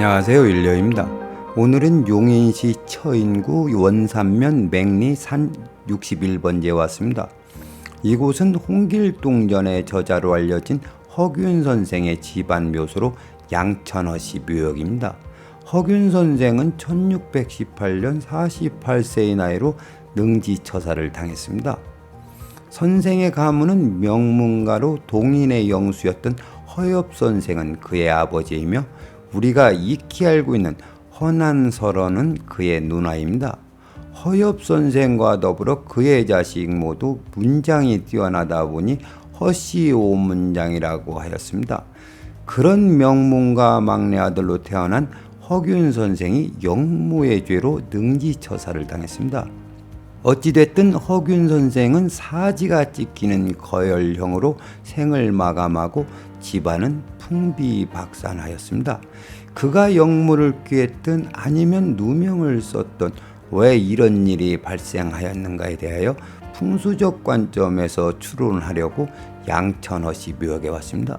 안녕하세요, 일려입니다. 오늘은 용인시 처인구 원산면 맹리 산 61번지에 왔습니다. 이곳은 홍길동전의 저자로 알려진 허균 선생의 집안 묘소로 양천허씨 묘역입니다. 허균 선생은 1618년 48세의 나이로 능지처사를 당했습니다. 선생의 가문은 명문가로 동인의 영수였던 허엽 선생은 그의 아버지이며 우리가 익히 알고 있는 허난설원은 그의 누나입니다. 허엽 선생과 더불어 그의 자식 모두 문장이 뛰어나다 보니 허씨 오문장이라고 하였습니다. 그런 명문가 막내 아들로 태어난 허균 선생이 영모의 죄로 능지처사를 당했습니다. 어찌됐든 허균 선생은 사지가 찢기는 거열형으로 생을 마감하고 집안은 풍비박산하였습니다. 그가 영모를 꾀했든 아니면 누명을 썼던 왜 이런 일이 발생하였는가에 대하여 풍수적 관점에서 추론하려고 양천허씨 묘역에 왔습니다.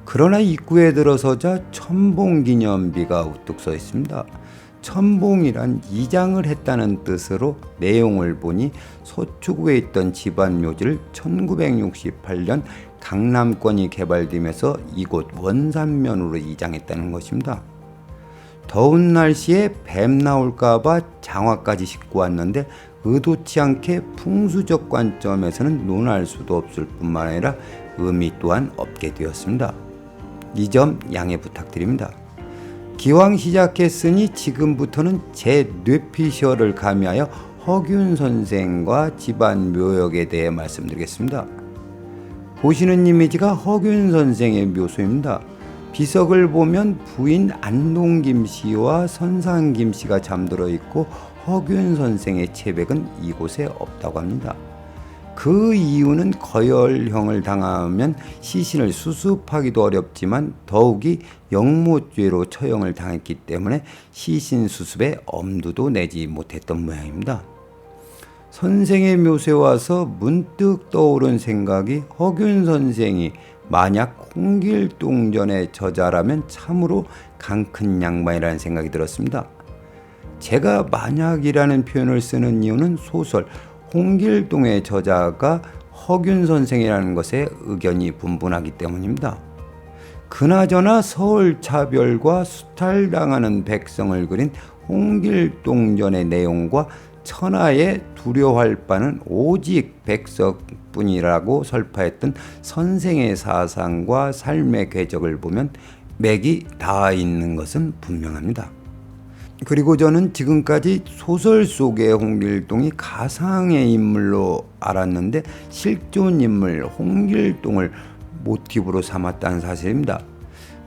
그러나 입구에 들어서자 천봉기념비가 우뚝 서 있습니다. 천봉이란 이장을 했다는 뜻으로 내용을 보니 서초구에 있던 집안 묘지를 1968년 강남권이 개발되면서 이곳 원산면으로 이장했다는 것입니다. 더운 날씨에 뱀 나올까봐 장화까지 신고 왔는데 의도치 않게 풍수적 관점에서는 논할 수도 없을 뿐만 아니라 의미 또한 없게 되었습니다. 이 점 양해 부탁드립니다. 기왕 시작했으니 지금부터는 제 뇌피셜을 가미하여 허균 선생과 집안 묘역에 대해 말씀드리겠습니다. 보시는 이미지가 허균 선생의 묘소입니다. 비석을 보면 부인 안동김 씨와 선상김 씨가 잠들어 있고 허균 선생의 채백은 이곳에 없다고 합니다. 그 이유는 거열형을 당하면 시신을 수습하기도 어렵지만 더욱이 영모죄로 처형을 당했기 때문에 시신 수습에 엄두도 내지 못했던 모양입니다. 선생의 묘소에 와서 문득 떠오른 생각이 허균 선생이 만약 홍길동전의 저자라면 참으로 강큰 양반이라는 생각이 들었습니다. 제가 만약이라는 표현을 쓰는 이유는 소설 홍길동의 저자가 허균 선생이라는 것에 의견이 분분하기 때문입니다. 그나저나 서울차별과 수탈당하는 백성을 그린 홍길동전의 내용과 천하에 두려워할 바는 오직 백성뿐이라고 설파했던 선생의 사상과 삶의 궤적을 보면 맥이 닿아 있는 것은 분명합니다. 그리고 저는 지금까지 소설 속의 홍길동이 가상의 인물로 알았는데 실존 인물 홍길동을 모티브로 삼았다는 사실입니다.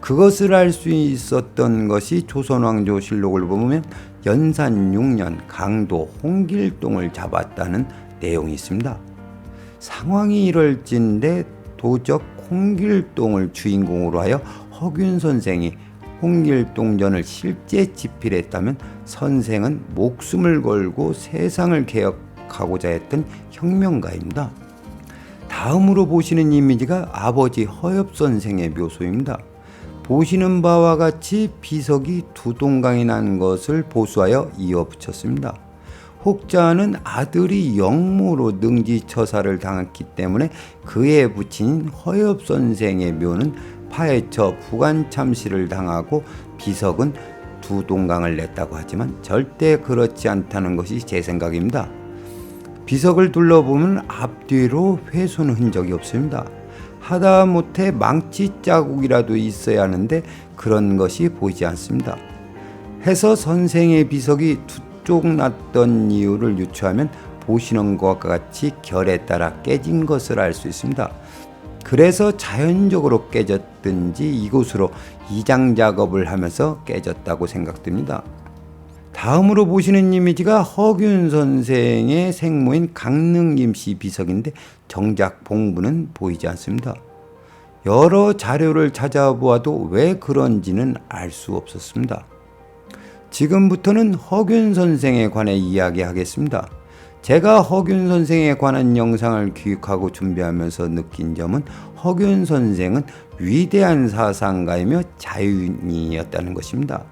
그것을 알 수 있었던 것이 조선왕조실록을 보면 연산 6년 강도 홍길동을 잡았다는 내용이 있습니다. 상황이 이럴진데 도적 홍길동을 주인공으로 하여 허균 선생이 홍길동전을 실제 집필했다면 선생은 목숨을 걸고 세상을 개혁하고자 했던 혁명가입니다. 다음으로 보시는 이미지가 아버지 허엽 선생의 묘소입니다. 보시는 바와 같이 비석이 두 동강이 난 것을 보수하여 이어 붙였습니다. 혹자는 아들이 영모로 능지처사를 당했기 때문에 그의 부친인 허엽 선생의 묘는 파헤쳐 부관참시를 당하고 비석은 두 동강을 냈다고 하지만 절대 그렇지 않다는 것이 제 생각입니다. 비석을 둘러보면 앞뒤로 훼손 흔적이 없습니다. 하다못해 망치 자국이라도 있어야 하는데 그런 것이 보이지 않습니다. 해서 선생의 비석이 두 쪽 났던 이유를 유추하면 보시는 것과 같이 결에 따라 깨진 것을 알 수 있습니다. 그래서 자연적으로 깨졌든지 이곳으로 이장 작업을 하면서 깨졌다고 생각됩니다. 다음으로 보시는 이미지가 허균 선생의 생모인 강릉김 씨 비석인데 정작 봉부는 보이지 않습니다. 여러 자료를 찾아보아도 왜 그런지는 알 수 없었습니다. 지금부터는 허균 선생에 관해 이야기하겠습니다. 제가 허균 선생에 관한 영상을 기획하고 준비하면서 느낀 점은 허균 선생은 위대한 사상가이며 자유인이었다는 것입니다.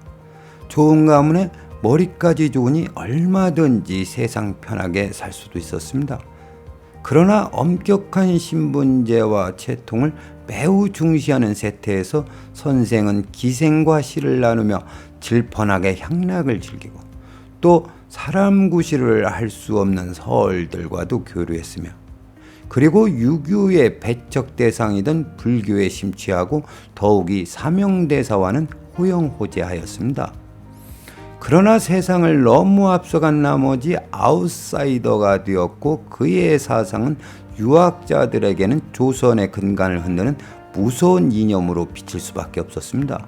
좋은 가문에 머리까지 좋으니 얼마든지 세상 편하게 살 수도 있었습니다. 그러나 엄격한 신분제와 채통을 매우 중시하는 세태에서 선생은 기생과 시를 나누며 질펀하게 향락을 즐기고 또 사람 구실을 할 수 없는 서얼들과도 교류했으며 그리고 유교의 배척 대상이던 불교에 심취하고 더욱이 사명대사와는 호영호재하였습니다. 그러나 세상을 너무 앞서간 나머지 아웃사이더가 되었고 그의 사상은 유학자들에게는 조선의 근간을 흔드는 무서운 이념으로 비칠 수밖에 없었습니다.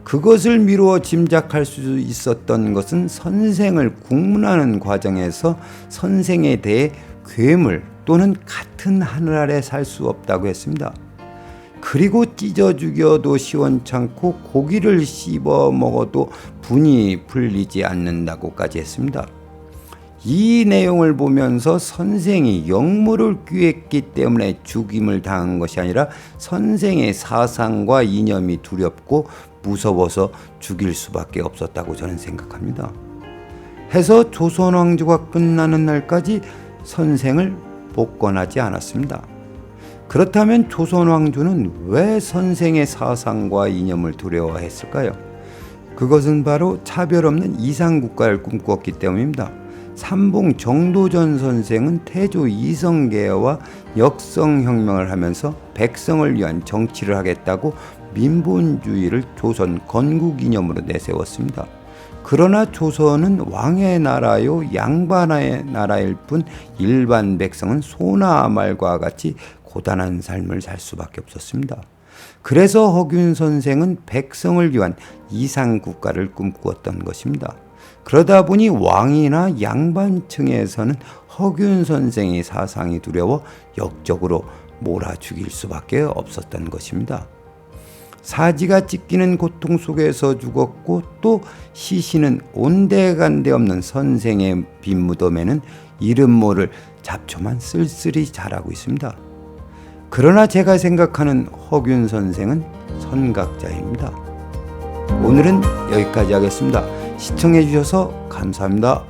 그것을 미루어 짐작할 수 있었던 것은 선생을 국문하는 과정에서 선생에 대해 괴물 또는 같은 하늘 아래 살 수 없다고 했습니다. 그리고 찢어 죽여도 시원찮고 고기를 씹어 먹어도 분이 풀리지 않는다고까지 했습니다. 이 내용을 보면서 선생이 역물을 꾀했기 때문에 죽임을 당한 것이 아니라 선생의 사상과 이념이 두렵고 무서워서 죽일 수밖에 없었다고 저는 생각합니다. 해서 조선 왕조가 끝나는 날까지 선생을 복권하지 않았습니다. 그렇다면 조선 왕조는 왜 선생의 사상과 이념을 두려워했을까요? 그것은 바로 차별 없는 이상국가를 꿈꾸었기 때문입니다. 삼봉 정도전 선생은 태조 이성계와 역성혁명을 하면서 백성을 위한 정치를 하겠다고 민본주의를 조선 건국이념으로 내세웠습니다. 그러나 조선은 왕의 나라요 양반의 나라일 뿐 일반 백성은 소나 말과 같이 고단한 삶을 살 수밖에 없었습니다. 그래서 허균 선생은 백성을 위한 이상국가를 꿈꾸었던 것입니다. 그러다 보니 왕이나 양반층에서는 허균 선생의 사상이 두려워 역적으로 몰아 죽일 수밖에 없었던 것입니다. 사지가 찢기는 고통 속에서 죽었고 또 시신은 온데간데 없는 선생의 빈무덤에는 이름 모를 잡초만 쓸쓸히 자라고 있습니다. 그러나 제가 생각하는 허균 선생은 선각자입니다. 오늘은 여기까지 하겠습니다. 시청해 주셔서 감사합니다.